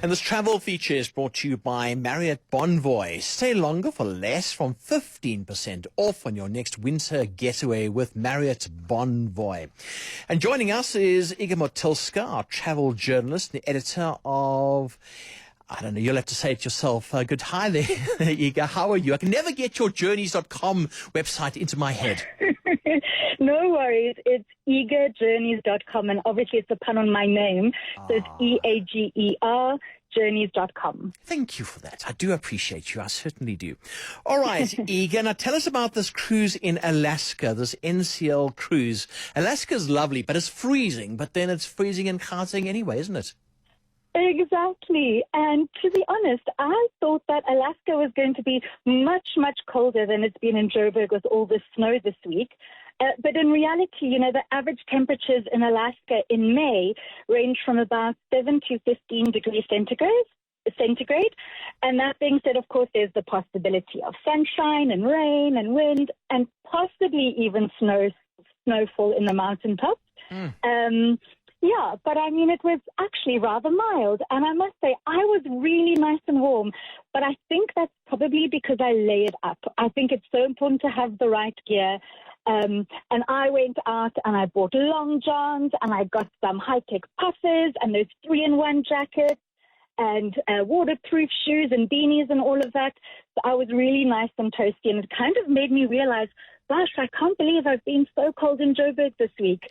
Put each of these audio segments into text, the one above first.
And this travel feature is brought to you by Marriott Bonvoy. Stay longer for less, from 15% off on your next winter getaway with Marriott Bonvoy. And joining us is Iga Motylska, our travel journalist and the editor of... I don't know, you'll have to say it yourself. Good hi there, Iga. How are you? I can never get your journeys.com website into my head. No worries. It's eagerjourneys.com, and obviously it's a pun on my name. So it's EAGER journeys.com. Thank you for that. I do appreciate you. I certainly do. All right, Iga, now tell us about this cruise in Alaska, this NCL cruise. Alaska's lovely, but it's freezing. But then it's freezing in Gauteng anyway, isn't it? Exactly. And to be honest, I thought that Alaska was going to be much, much colder than it's been in Joburg with all the snow this week. But in reality, you know, the average temperatures in Alaska in May range from about 7 to 15 degrees centigrade. And that being said, of course, there's the possibility of sunshine and rain and wind and possibly even snowfall in the mountaintops. Yeah, but I mean, it was actually rather mild. And I must say, I was really nice and warm. But I think that's probably because I layered up. I think it's so important to have the right gear. And I went out and I bought long johns and I got some high-tech puffers and those 3-in-1 jackets and waterproof shoes and beanies and all of that. So I was really nice and toasty, and it kind of made me realize, gosh, I can't believe I've been so cold in Joburg this week.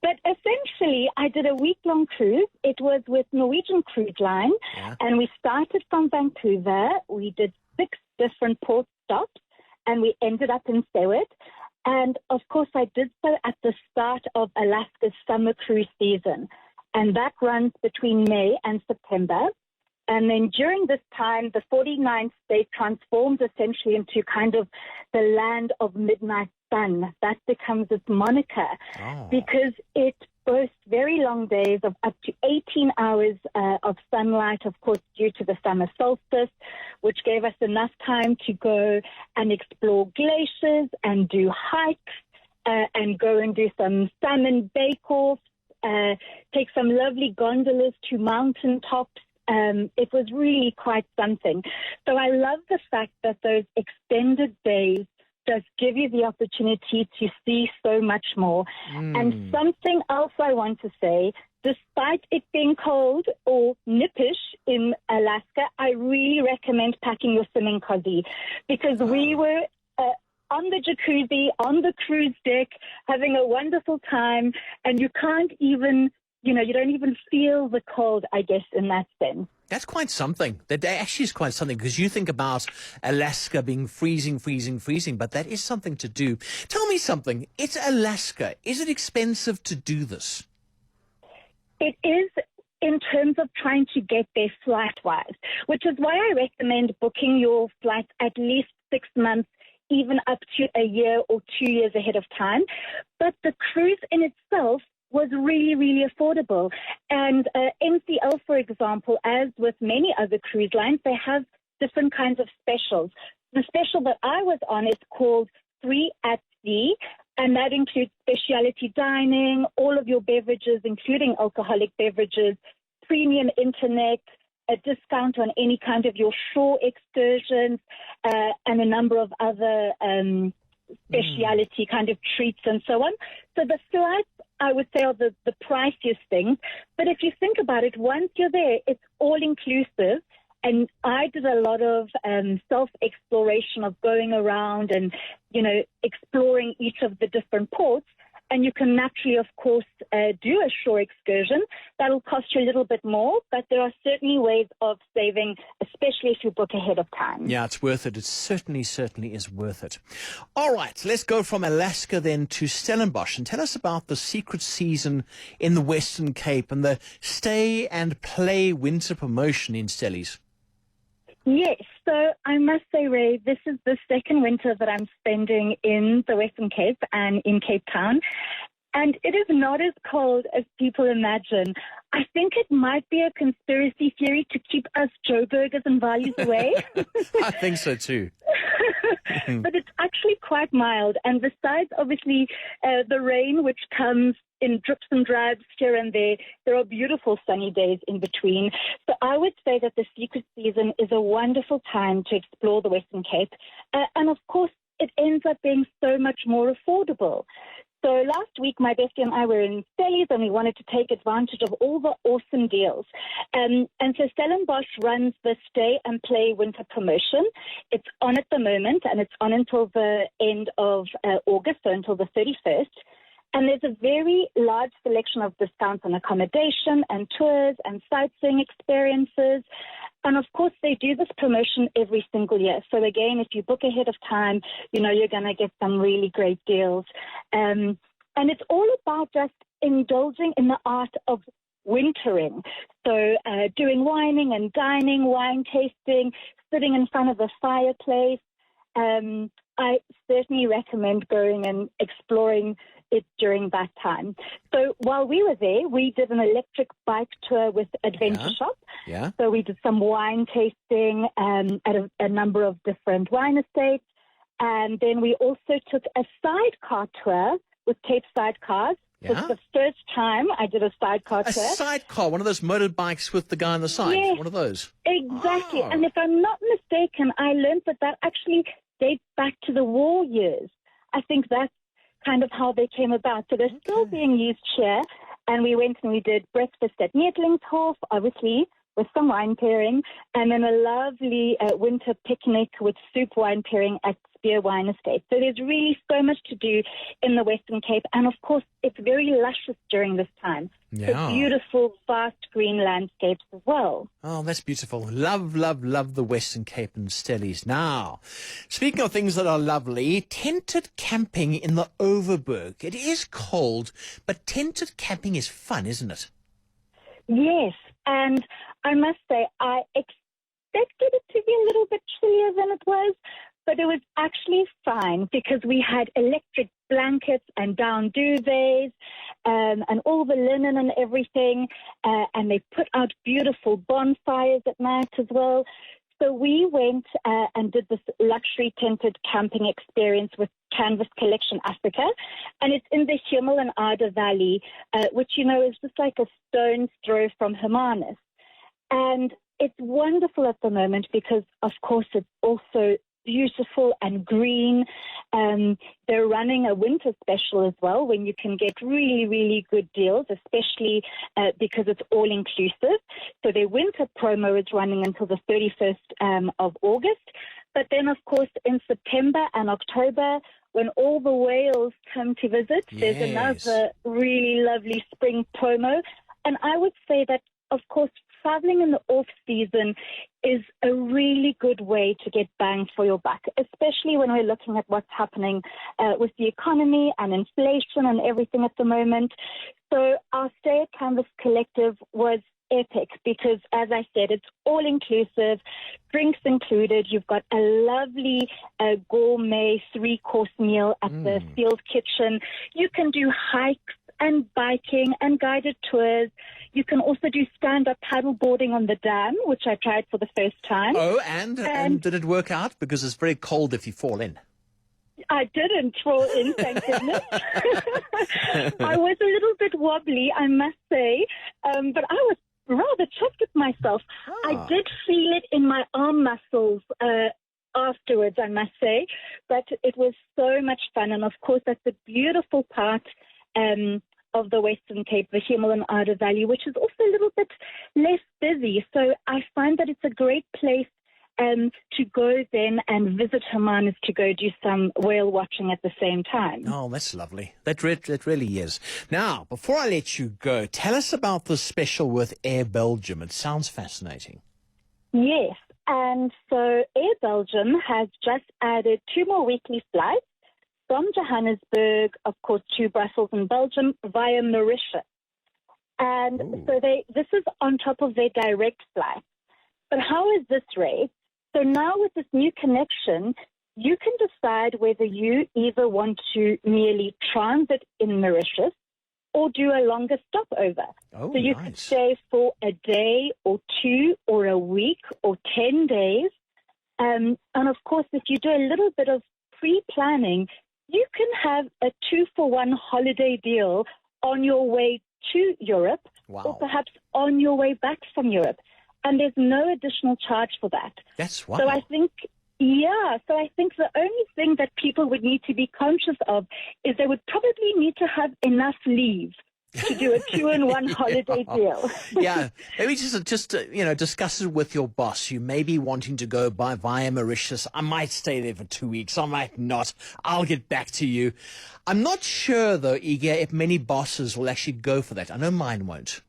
But essentially, I did a week-long cruise. It was with Norwegian Cruise Line, and we started from Vancouver. We did 6 different port stops, and we ended up in Seward. And, of course, I did so at the start of Alaska's summer cruise season, and that runs between May and September. And then during this time, the 49th state transforms essentially into kind of the land of midnight sun. That becomes its moniker because it boasts very long days of up to 18 hours of sunlight, of course, due to the summer solstice, which gave us enough time to go and explore glaciers and do hikes and go and do some salmon bake-offs, take some lovely gondolas to mountaintops. It was really quite something. So I love the fact that those extended days does give you the opportunity to see so much more. And something else I want to say, despite it being cold or nippish in Alaska, I really recommend packing your swimming cozy, because we were on the jacuzzi, on the cruise deck, having a wonderful time, and you can't even... You know, you don't even feel the cold, I guess, in that sense. That's quite something. That actually is quite something, because you think about Alaska being freezing, but that is something to do. Tell me something. It's Alaska. Is it expensive to do this? It is, in terms of trying to get there flight-wise, which is why I recommend booking your flights at least 6 months, even up to a year or 2 years ahead of time. But the cruise in itself was really, really affordable. And NCL, for example, as with many other cruise lines, they have different kinds of specials. The special that I was on is called 3 at Sea, and that includes specialty dining, all of your beverages, including alcoholic beverages, premium internet, a discount on any kind of your shore excursions, and a number of other specialty kind of treats and so on. So the flights, I would say, are the priciest things. But if you think about it, once you're there, it's all-inclusive. And I did a lot of self-exploration of going around and, you know, exploring each of the different ports. And you can naturally, of course, do a shore excursion. That'll cost you a little bit more, but there are certainly ways of saving, especially if you book ahead of time. Yeah, it's worth it. It certainly is worth it. All right, let's go from Alaska then to Stellenbosch and tell us about the secret season in the Western Cape and the Stay and Play winter promotion in Stellies. Yes, so I must say, Ray, this is the second winter that I'm spending in the Western Cape and in Cape Town. And it is not as cold as people imagine. I think it might be a conspiracy theory to keep us Joburgers and values away. I think so too. but it's actually quite mild. And besides, obviously, the rain, which comes in drips and drabs here and there are beautiful sunny days in between. So I would say that the secret season is a wonderful time to explore the Western Cape. And of course, it ends up being so much more affordable. So last week, my bestie and I were in Stellies, and we wanted to take advantage of all the awesome deals. And so Stellenbosch runs the Stay and Play winter promotion. It's on at the moment, and it's on until the end of August, so until the 31st. And there's a very large selection of discounts on accommodation and tours and sightseeing experiences. And of course, they do this promotion every single year. So again, if you book ahead of time, you know you're going to get some really great deals. And it's all about just indulging in the art of wintering. So doing wining and dining, wine tasting, sitting in front of a fireplace. I certainly recommend going and exploring it during that time. So while we were there, we did an electric bike tour with Adventure Shop. Yeah. So we did some wine tasting at a number of different wine estates. And then we also took a sidecar tour with Cape Sidecars. Yeah. It was the first time I did a sidecar A tour. sidecar, one of those motorbikes with the guy on the side. Yes, One of those. Exactly. Oh. And if I'm not mistaken, I learned that actually dates back to the war years. I think that's kind of how they came about. So they're still being used here. And we went and we did breakfast at Nietlingshof, obviously, with some wine pairing, and then a lovely winter picnic with soup wine pairing at Spear Wine Estate. So there's really so much to do in the Western Cape. And of course, it's very luscious during this time. Yeah. So beautiful, vast green landscapes as well. Oh, that's beautiful. Love, love, love the Western Cape and Stellies. Now, speaking of things that are lovely, tented camping in the Overberg. It is cold, but tented camping is fun, isn't it? Yes, and I must say, I expected it to be a little bit chillier than it was, but it was actually fine because we had electric blankets and down duvets and all the linen and everything, and they put out beautiful bonfires at night as well. So we went and did this luxury tented camping experience with Canvas Collection Africa, and it's in the Hummel and Ada Valley, which, you know, is just like a stone's throw from Hermanus. And it's wonderful at the moment because, of course, it's also beautiful and green. They're running a winter special as well when you can get really, really good deals, especially because it's all-inclusive. So their winter promo is running until the 31st of August. But then, of course, in September and October, when all the whales come to visit, there's another really lovely spring promo. And I would say that, of course, traveling in the off-season is a really good way to get bang for your buck, especially when we're looking at what's happening with the economy and inflation and everything at the moment. So our stay at Canvas Collective was epic because, as I said, it's all-inclusive, drinks included. You've got a lovely gourmet 3-course meal at the field kitchen. You can do hikes and biking and guided tours. You can also do stand-up paddleboarding on the dam, which I tried for the first time. Oh, and did it work out? Because it's very cold if you fall in. I didn't fall in, thank goodness. I was a little bit wobbly, I must say, but I was rather chuffed with myself. I did feel it in my arm muscles afterwards, I must say, but it was so much fun. And of course, that's the beautiful part of the Western Cape, the Hummel and Ada Valley, which is also a little bit less busy. So I find that it's a great place to go then and visit Hermanus to go do some whale watching at the same time. Oh, that's lovely. That really is. Now, before I let you go, tell us about the special with Air Belgium. It sounds fascinating. Yes, and so Air Belgium has just added 2 more weekly flights from Johannesburg, of course, to Brussels in Belgium via Mauritius. And so this is on top of their direct flight. But how is this, Ray? So now with this new connection, you can decide whether you either want to merely transit in Mauritius or do a longer stopover. Oh, so you nice. could stay for a day or 2 or a week or 10 days. And of course, if you do a little bit of pre-planning, you can have a 2-for-1 holiday deal on your way to Europe, or perhaps on your way back from Europe. And there's no additional charge for that. That's wow. So I think the only thing that people would need to be conscious of is they would probably need to have enough leave to do a 2-in-1 holiday deal. Yeah, maybe just discuss it with your boss. You may be wanting to go via Mauritius. I might stay there for 2 weeks. I might not. I'll get back to you. I'm not sure, though, Iga, if many bosses will actually go for that. I know mine won't.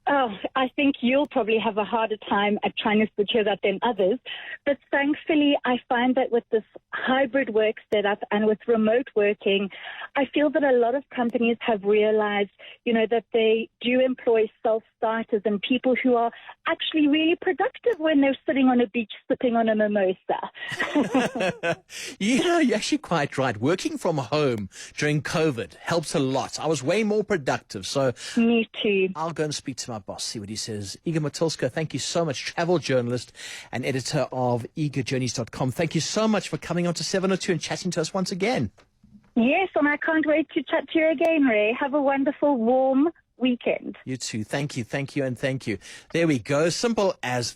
Oh, I think you'll probably have a harder time at trying to secure that than others. But thankfully, I find that with this hybrid work setup and with remote working, I feel that a lot of companies have realized, that they do employ self-starters and people who are actually really productive when they're sitting on a beach sipping on a mimosa. You're actually quite right. Working from home during COVID helps a lot. I was way more productive. So me too. I'll go and speak to my boss, see what he says. Iga Motylska, thank you so much. Travel journalist and editor of eagerjourneys.com. Thank you so much for coming on to 702 and chatting to us once again. Yes, and I can't wait to chat to you again, Ray. Have a wonderful, warm weekend. You too. Thank you, and thank you. There we go. Simple as